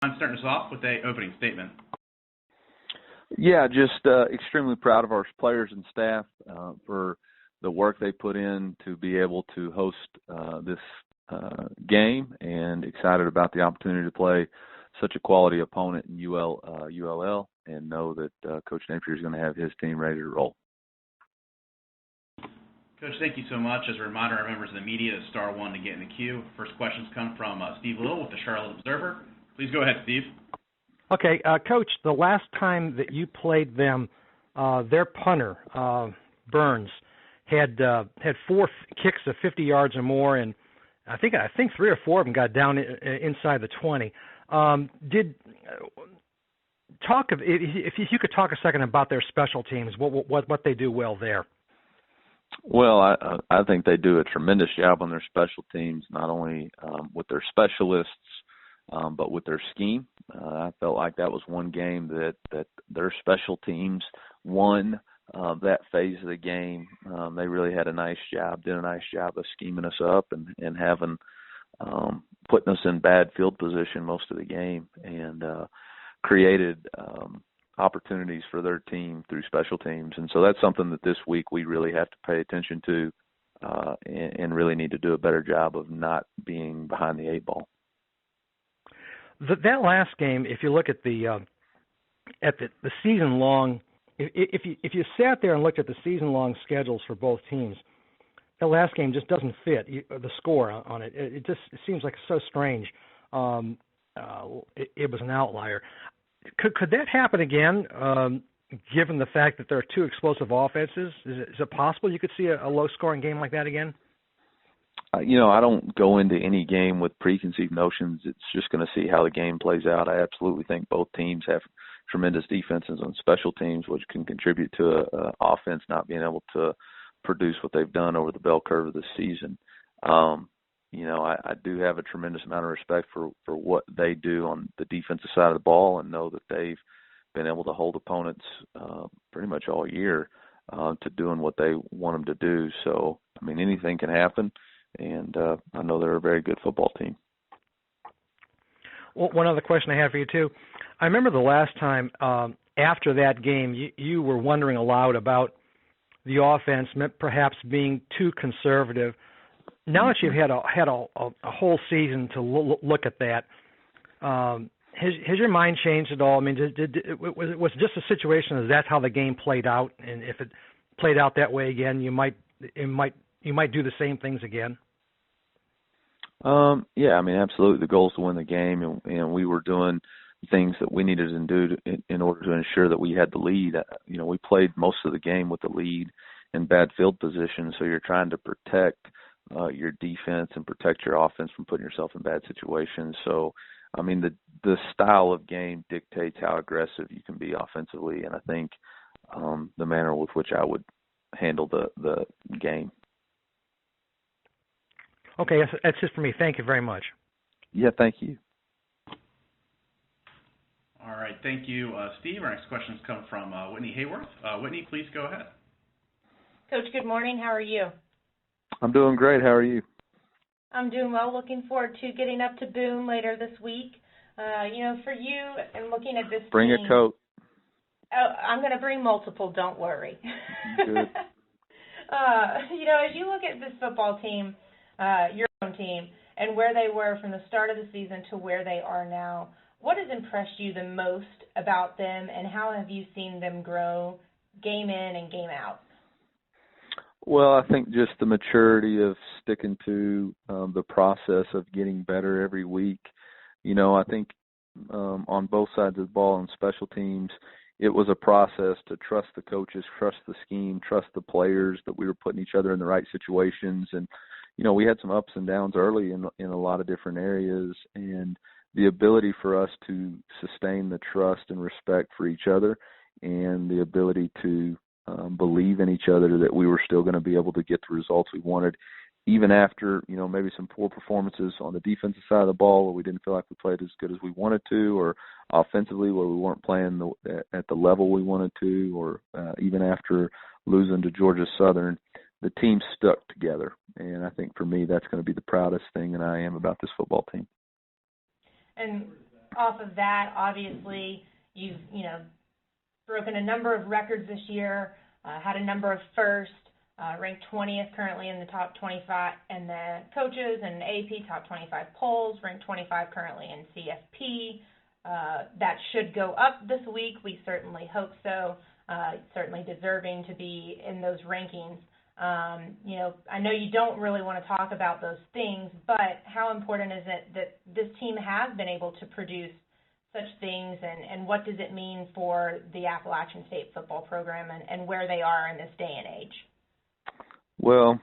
I'm starting us off with a opening statement. Yeah, just extremely proud of our players and staff for the work they put in to be able to host this game, and excited about the opportunity to play such a quality opponent in ULL, and know that Coach Napier is going to have his team ready to roll. Coach, thank you so much. As a reminder, our members of the media, is star one to get in the queue. First questions come from Steve Little with the Charlotte Observer. Please go ahead, Steve. Okay, Coach, the last time that you played them, their punter, Burns, had 4 kicks of 50 yards or more, and I think 3 or 4 of them got down inside the 20. If you could talk a second about their special teams, what they do well there. Well, I think they do a tremendous job on their special teams, not only with their specialists, but with their scheme. I felt like that was one game that their special teams won that phase of the game. They really did a nice job of scheming us up and having putting us in bad field position most of the game, and created opportunities for their team through special teams. And so that's something that this week we really have to pay attention to and really need to do a better job of not being behind the 8 ball. That last game, if you look at the season long, if you sat there and looked at the season long schedules for both teams, that last game just doesn't fit the score on it. It seems like so strange. It was an outlier. Could that happen again, given the fact that there are 2 explosive offenses? Is it possible you could see a low-scoring game like that again? I don't go into any game with preconceived notions. It's just going to see how the game plays out. I absolutely think both teams have tremendous defenses on special teams, which can contribute to an offense not being able to produce what they've done over the bell curve of the season. I do have a tremendous amount of respect for what they do on the defensive side of the ball, and know that they've been able to hold opponents pretty much all year to doing what they want them to do. So, anything can happen, and I know they're a very good football team. Well, one other question I have for you, too. I remember the last time after that game, you were wondering aloud about the offense perhaps being too conservative. Now that you've had a whole season to look at that, has your mind changed at all? Was it just a situation as that's how the game played out, and if it played out that way again, you might do the same things again? Yeah, absolutely. The goal is to win the game, and we were doing things that we needed to do in order to ensure that we had the lead. We played most of the game with the lead in bad field position, so you're trying to protect your defense and protect your offense from putting yourself in bad situations. So, the style of game dictates how aggressive you can be offensively, and I think the manner with which I would handle the game. Okay, that's it for me. Thank you very much. Yeah, thank you. All right, thank you, Steve. Our next questions come from Whitney Hayworth. Whitney, please go ahead. Coach, good morning. How are you? I'm doing great. How are you? I'm doing well. Looking forward to getting up to Boone later this week. For you and looking at this Bring team, a coat. Oh, I'm going to bring multiple. Don't worry. Good. As you look at this football team, your own team, and where they were from the start of the season to where they are now, what has impressed you the most about them, and how have you seen them grow game in and game out? Well, I think just the maturity of sticking to the process of getting better every week. I think on both sides of the ball and special teams, it was a process to trust the coaches, trust the scheme, trust the players, that we were putting each other in the right situations. And, we had some ups and downs early in a lot of different areas, and the ability for us to sustain the trust and respect for each other, and the ability to believe in each other that we were still going to be able to get the results we wanted, even after, maybe some poor performances on the defensive side of the ball where we didn't feel like we played as good as we wanted to, or offensively where we weren't playing at the level we wanted to, or even after losing to Georgia Southern. The team stuck together, and I think for me that's going to be the proudest thing that I am about this football team. And off of that, obviously, you've, broken a number of records this year, had a number of firsts, ranked 20th currently in the top 25, and the coaches and AP top 25 polls, ranked 25 currently in CFP. That should go up this week. We certainly hope so. Certainly deserving to be in those rankings. I know you don't really want to talk about those things, but how important is it that this team has been able to produce such things, and what does it mean for the Appalachian State football program and where they are in this day and age? Well,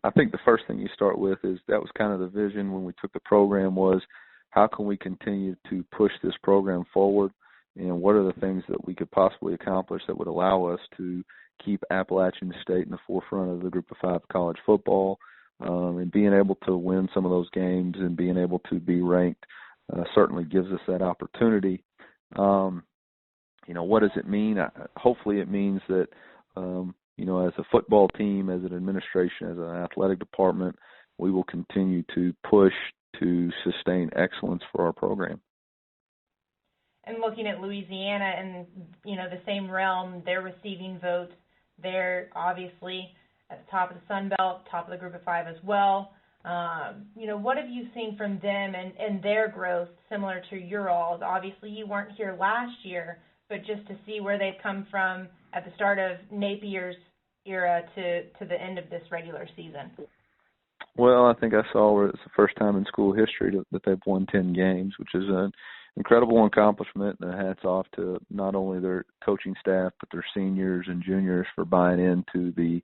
I think the first thing you start with is that was kind of the vision when we took the program was how can we continue to push this program forward, and what are the things that we could possibly accomplish that would allow us to keep Appalachian State in the forefront of the Group of 5 college football, and being able to win some of those games and being able to be ranked certainly gives us that opportunity. What does it mean? Hopefully it means that, as a football team, as an administration, as an athletic department, we will continue to push to sustain excellence for our program. And looking at Louisiana and, the same realm, they're receiving votes. They're obviously at the top of the Sun Belt, top of the Group of 5 as well. What have you seen from them and their growth similar to your all's? Obviously, you weren't here last year, but just to see where they've come from at the start of Napier's era to the end of this regular season. Well, I think I saw where it's the first time in school history that they've won 10 games, which is an incredible accomplishment, and hats off to not only their coaching staff, but their seniors and juniors for buying into the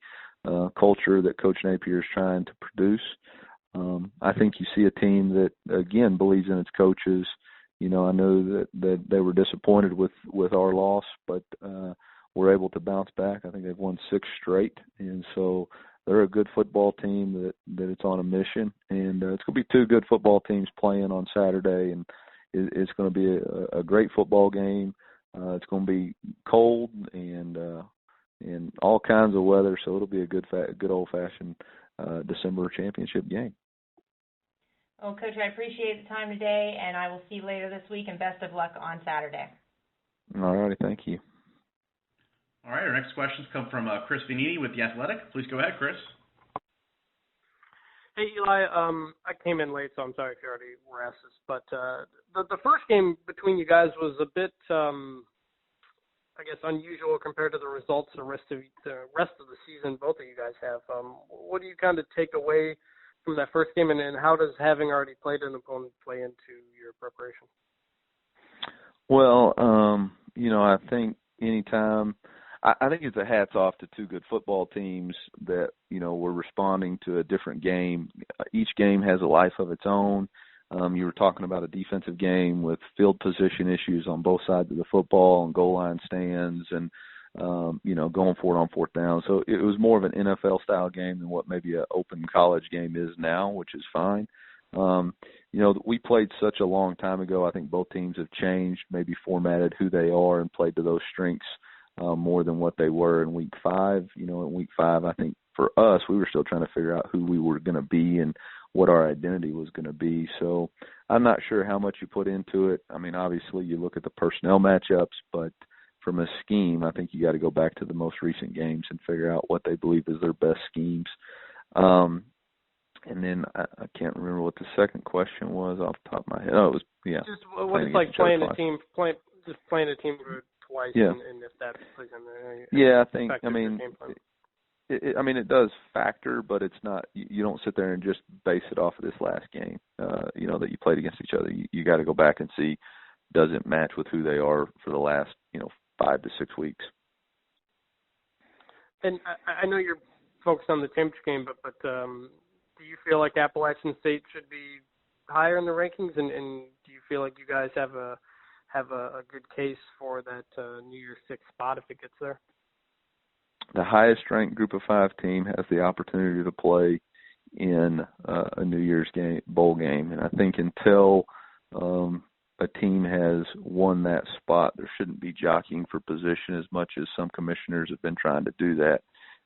culture that Coach Napier is trying to produce. I think you see a team that, again, believes in its coaches. I know that they were disappointed with our loss, but we're able to bounce back. I think they've won 6 straight, and so they're a good football team that it's on a mission. And it's going to be 2 good football teams playing on Saturday, and it's going to be a great football game. It's going to be cold and all kinds of weather, so it'll be a good old-fashioned December championship game. Well, Coach, I appreciate the time today, and I will see you later this week, and best of luck on Saturday. All righty, thank you. All right, our next questions come from Chris Vanini with The Athletic. Please go ahead, Chris. Hey, Eli, I came in late, so I'm sorry if you already were asked this, but the first game between you guys was a bit, unusual compared to the results the rest of the season both of you guys have. What do you kind of take away from that first game, and how does having already played an opponent play into your preparation? Well, I think anytime – I think it's a hats off to 2 good football teams that, were responding to a different game. Each game has a life of its own. You were talking about a defensive game with field position issues on both sides of the football and goal line stands and, going for it on 4th down. So it was more of an NFL-style game than what maybe an open college game is now, which is fine. We played such a long time ago. I think both teams have changed, maybe formatted who they are and played to those strengths more than what they were in week 5. In week 5, I think for us, we were still trying to figure out who we were going to be and what our identity was going to be. So I'm not sure how much you put into it. I mean, obviously you look at the personnel matchups, but from a scheme, I think you got to go back to the most recent games and figure out what they believe is their best schemes. And then I can't remember what the second question was off the top of my head. Oh, it was, yeah. Just what it's like playing a team twice, yeah. and if that plays in there. Yeah, I think, it does factor, but it's not, you don't sit there and just base it off of this last game, that you played against each other. You got to go back and see, does it match with who they are for the last, 5 to 6 weeks. And I know you're focused on the championship game, but do you feel like Appalachian State should be higher in the rankings, and do you feel like you guys have a good case for that New Year's 6 spot if it gets there? The highest ranked Group of 5 team has the opportunity to play in a New Year's bowl game, and I think until a team has won that spot, there shouldn't be jockeying for position as much as some commissioners have been trying to do that.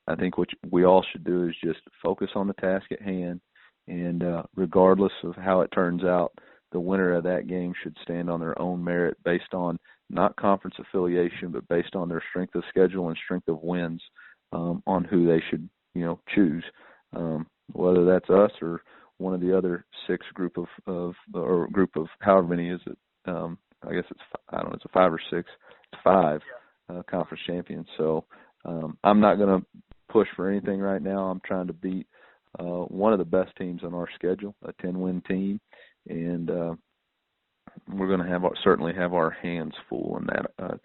I think what we all should do is just focus on the task at hand, and regardless of how it turns out, the winner of that game should stand on their own merit based on not conference affiliation, but based on their strength of schedule and strength of wins on who they should, choose, whether that's us or one of the other six group of however many is it? I guess it's a 5 or 6. It's 5 conference champions. So I'm not going to push for anything right now. I'm trying to beat one of the best teams on our schedule, a 10-win team, and we're going to certainly have our hands full in that